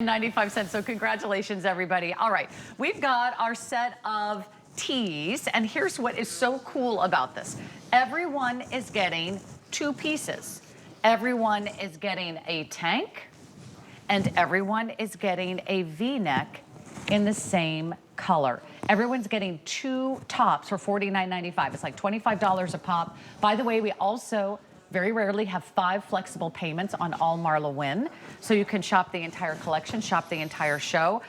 95 cents, so congratulations everybody. All right, we've got our set of tees, and here's what is so cool about this. Everyone is getting two pieces. Everyone is getting a tank, and everyone is getting a V-neck in the same color. Everyone's getting two tops for $49.95. It's like $25 a pop. By the way, we also very rarely have 5 flexible payments on all Marla Wynne. So you can shop the entire collection, shop the entire show.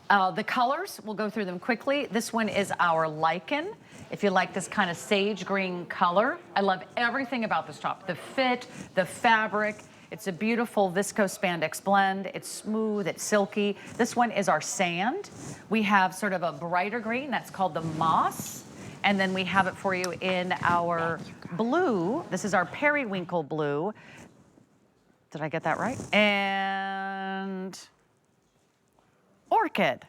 The colors, we'll go through them quickly. This one is our lichen. If you like this kind of sage green color, I love everything about this top. The fit, the fabric. It's a beautiful viscose spandex blend. It's smooth, it's silky. This one is our sand. We have sort of a brighter green, that's called the moss. And then we have it for you in our blue. This is our periwinkle blue. Did I get that right? And orchid.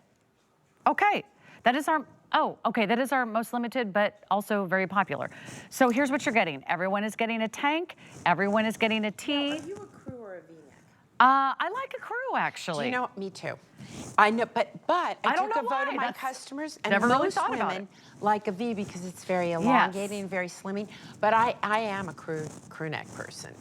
Okay, that is our, oh, okay, that is our most limited, but also very popular. So here's what you're getting. Everyone is getting a tank. Everyone is getting a tee. Now, are you a crew or a V-neck? I like a crew, actually. Do you know, me too. I know, but I don't took know a vote of why. my customers, and never really most thought about women it. like a V because it's very elongating and very slimming. But I am a crew neck person,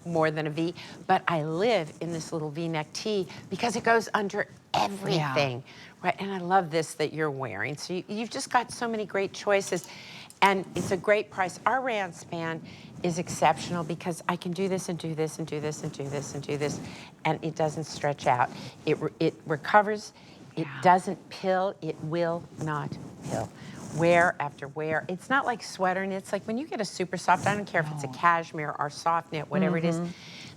more than a V. But I live in this little V-neck tee because it goes under everything, right? And I love this that you're wearing. So you've just got so many great choices, and it's a great price. Our rayon span is exceptional because I can do this and do this and do this and do this and do this, and it doesn't stretch out. It recovers. It doesn't pill. It will not pill. Wear after wear. It's not like sweater knits. Like when you get a super soft, I don't care if it's a cashmere or soft knit, whatever it is.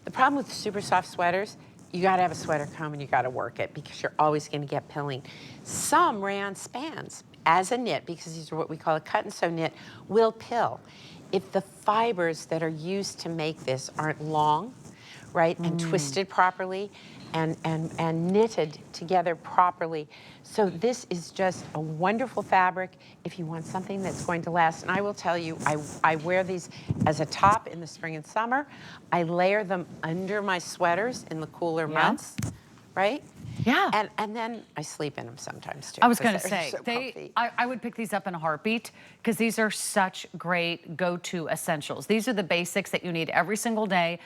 The problem with super soft sweaters, you got to have a sweater comb and you got to work it because you're always going to get pilling. Some rayon spans, as a knit, because these are what we call a cut and sew knit, will pill. If the fibers that are used to make this aren't long, right, and twisted properly and knitted together properly. So this is just a wonderful fabric if you want something that's going to last. And I will tell you, I wear these as a top in the spring and summer. I layer them under my sweaters in the cooler months, right? Yeah. And then I sleep in them sometimes too. I was going to say, so I would pick these up in a heartbeat because these are such great go-to essentials. These are the basics that you need every single day,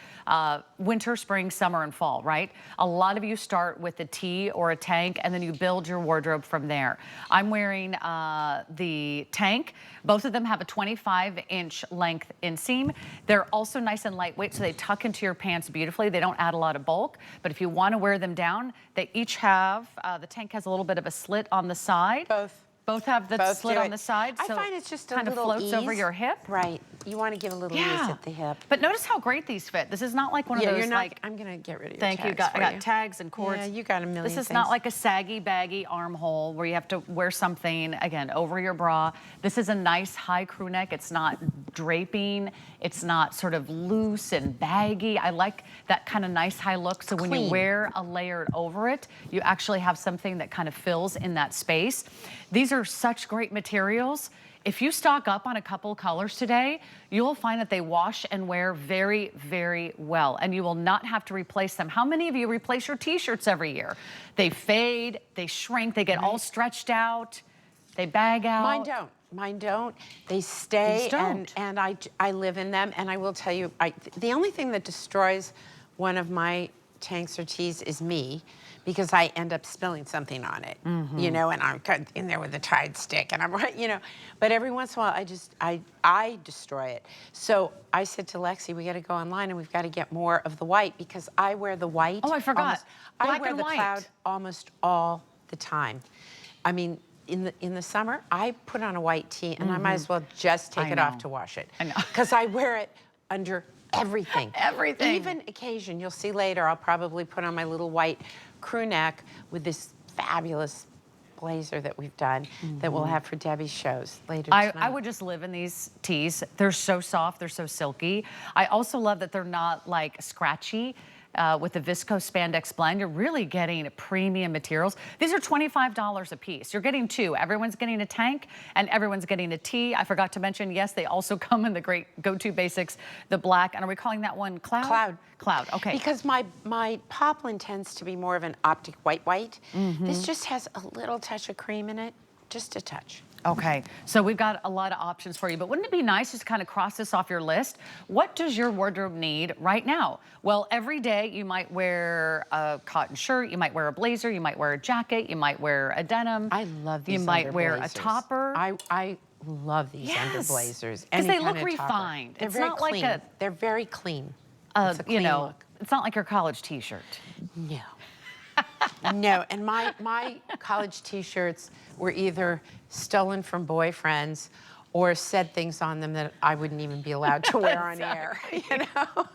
winter, spring, summer, and fall, right? A lot of you start with a tee or a tank, and then you build your wardrobe from there. I'm wearing the tank. Both of them have a 25-inch length inseam. They're also nice and lightweight, so they tuck into your pants beautifully. They don't add a lot of bulk, but if you want to wear them down, they each have, the tank has a little bit of a slit on the side. Both have the slit on the side, so I find it's just a kind of little floats over your hip. Right. You want to give a little ease at the hip. But notice how great these fit. This is not like one of those, you're not, like, I'm going to get rid of your thank you. I got tags and cords. Yeah, you got a million This is things. not like a saggy, baggy armhole where you have to wear something, again, over your bra. This is a nice high crew neck. It's not draping. It's not sort of loose and baggy. I like that kind of nice high look. So when you wear a layer over it, you actually have something that kind of fills in that space. These are such great materials. If you stock up on a couple colors today, you'll find that they wash and wear very, very well, and you will not have to replace them. How many of you replace your t-shirts every year? They fade, they shrink, they get all stretched out, they bag out. Mine don't. Mine don't. They stay, and I live in them, and I will tell you, the only thing that destroys one of my tanks or tees is me, because I end up spilling something on it, you know, and I'm in there with a Tide stick, and I'm right, you know. But every once in a while, I destroy it. So I said to Lexi, we got to go online and we've got to get more of the white because I wear the white. Oh, I forgot. I wear the cloud almost all the time. I mean, in the summer, I put on a white tee and I might as well just take it off to wash it. I know. Because I wear it under everything. Everything. Even occasion, you'll see later, I'll probably put on my little white crew neck with this fabulous blazer that we've done that we'll have for Debbie's shows later tonight. I would just live in these tees. They're so soft, they're so silky. I also love that they're not like scratchy. with the viscose spandex blend. You're really getting premium materials. These are $25 a piece. You're getting two. Everyone's getting a tank and everyone's getting a tee. I forgot to mention, yes, they also come in the great go-to basics, the black. And are we calling that one Cloud? Cloud. Cloud, okay. Because my poplin tends to be more of an optic white. This just has a little touch of cream in it, just a touch. Okay, so we've got a lot of options for you, but wouldn't it be nice just to kind of cross this off your list? What does your wardrobe need right now? Well, every day you might wear a cotton shirt, you might wear a blazer, you might wear a jacket, you might wear a denim. I love these You might under wear blazers. a topper. I love these under blazers. Because they Any look kind of topper. refined. They're It's very not clean. like They're very clean. It's a you clean know, look. it's not like your college t-shirt. No. No, and my college t-shirts were either stolen from boyfriends or said things on them that I wouldn't even be allowed to wear on air, you know?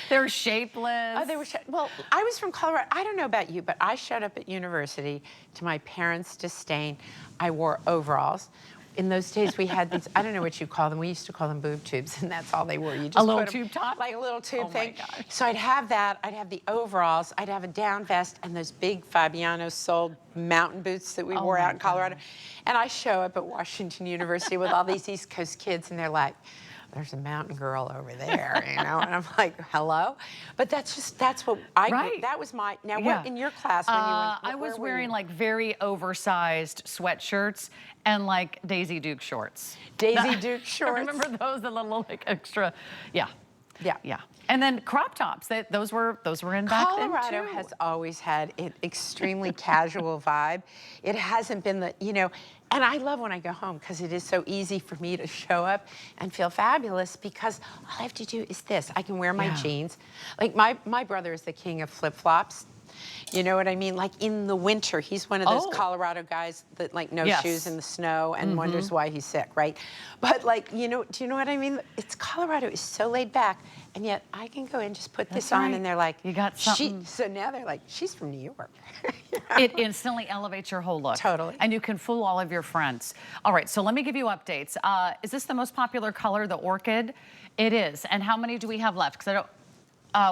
They're shapeless. Oh, they were, well, I was from Colorado. I don't know about you, but I showed up at university to my parents' disdain. I wore overalls. In those days, we had these, I don't know what you call them. We used to call them boob tubes, and that's all they were. You just a little put 'em, tube top? like a little tube Oh thing. my gosh. So I'd have that. I'd have the overalls. I'd have a down vest and those big Fabiano soled mountain boots that we Oh wore my out in Colorado. gosh. And I show up at Washington University with all these East Coast kids, and they're like, there's a mountain girl over there, you know? And I'm like, hello? But that's what I, Right. that was my, now Yeah. what, in your class when you went, I was where were wearing you? like very oversized sweatshirts and like Daisy Duke shorts. Daisy Duke shorts. Remember those, the little like extra, yeah. Yeah. Yeah. And then crop tops, those were in back then Colorado too. has always had an extremely casual vibe. It hasn't been the, you know, and I love when I go home because it is so easy for me to show up and feel fabulous because all I have to do is this. I can wear my jeans. Like my brother is the king of flip-flops. You know what I mean? Like in the winter, he's one of those Colorado guys that like no shoes in the snow and wonders why he's sick, right? But like, you know, do you know what I mean? It's Colorado is so laid back, and yet I can go and just put this on, and they're like, you got something. So now they're like, she's from New York. It instantly elevates your whole look. Totally. And you can fool all of your friends. All right, so let me give you updates. Is this the most popular color, the orchid? It is. And how many do we have left? Because I don't.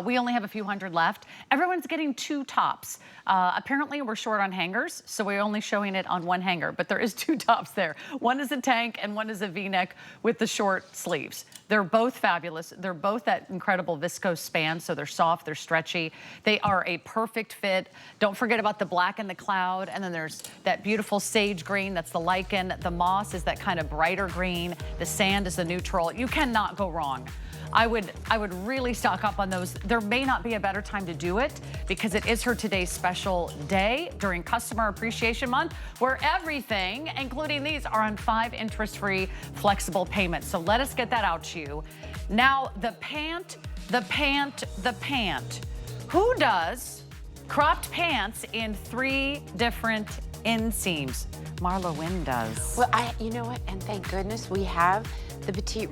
We only have a few hundred left. Everyone's getting two tops. Apparently, we're short on hangers, so we're only showing it on one hanger, but there is two tops there. One is a tank and one is a V-neck with the short sleeves. They're both fabulous. They're both that incredible viscose span, so they're soft, they're stretchy. They are a perfect fit. Don't forget about the black and the cloud, and then there's that beautiful sage green, that's the lichen. The moss is that kind of brighter green. The sand is the neutral. You cannot go wrong. I would really stock up on those. There may not be a better time to do it because it is her today's special day during Customer Appreciation Month, where everything, including these, are on 5 interest-free flexible payments. So let us get that out to you. Now, the pant. Who does cropped pants in 3 different inseams? Marla Wynne does. Well, you know what? And thank goodness we have the petite